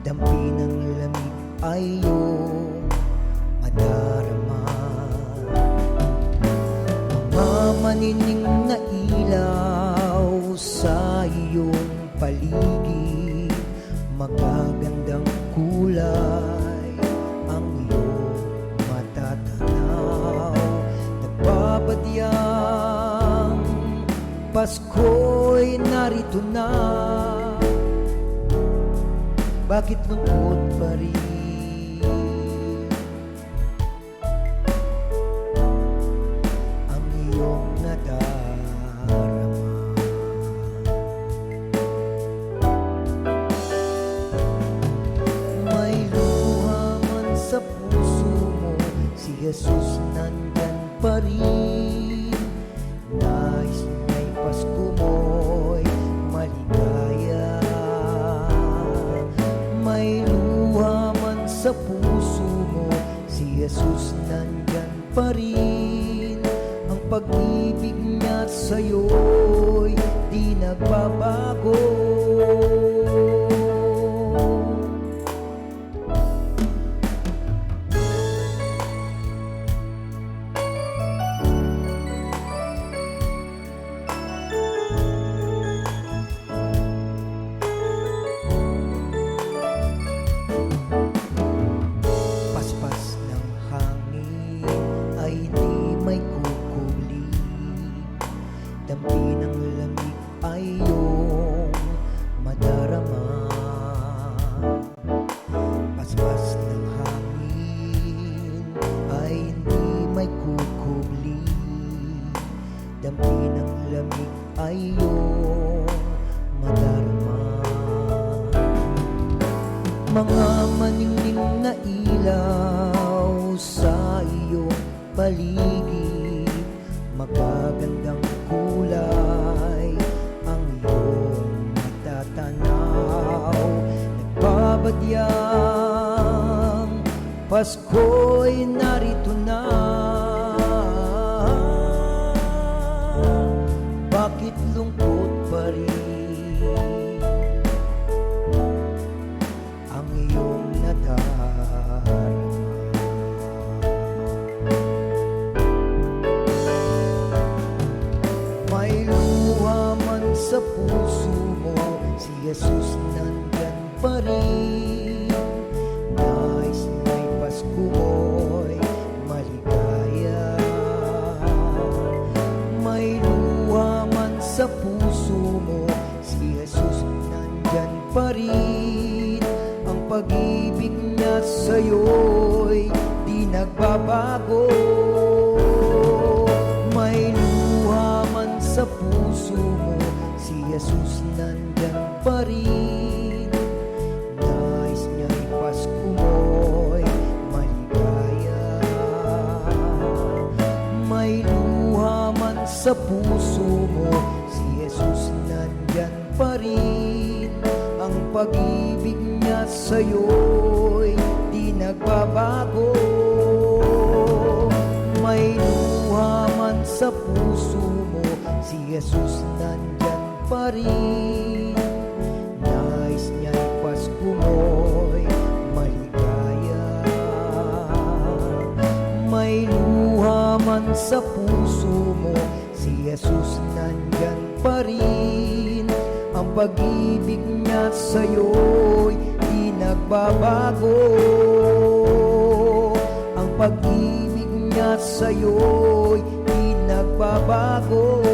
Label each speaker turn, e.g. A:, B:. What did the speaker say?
A: dampi ng lamig ay iyong madarama. Mga manining na ilaw sa iyong paligid, magagandang kulay ang iyong matatanaw. Nagbabadyang Pasko'y narito na, bakit lungkot pa rin ang iyong nadarama? May luha man sa puso mo, si Jesus nandyan pa rin. Nais niya'y Pasko mo'y maligaya. May luha man sa puso mo, si Jesus nandyan pa rin. Ang pag-ibig niya sa'yo'y di nagbabago. Dampi ng lamig ay iyong madarama. Paspas ng hangin ay hindi may kukubli. Dampi ng lamig ay iyong madarama. Mga maningning na ilaw sa iyong paligid, magagandang kulay ang iyong matatanaw. Nagbabadyang Pasko'y narito na, bakit lungkot pa rin ang iyong nadarama? May luha man sa puso mo, si Jesus nandyan pa rin. Nais niya'y Pasko mo'y maligaya. May luha man sa puso mo, si Jesus nandyan pa rin. Ang pag-ibig niya sa'yo'y di nagbabago. May luha man sa puso mo, si Jesus nandyan pa rin. Nais niya'y Pasko mo'y maligaya. May luha man sa puso mo, si Jesus nandyan pa rin. Ang pag-ibig niya sa'yo'y di nagbabago. May luha man sa puso mo, si Jesus nandyan pa rin. Nais niya'y Pasko mo'y maligaya. May luha man sa puso mo, si Jesus nandyan pa rin. Ang pag-ibig niya sa'yo'y di nagbabago. Ang pag-ibig niya sa'yo'y di nagbabago.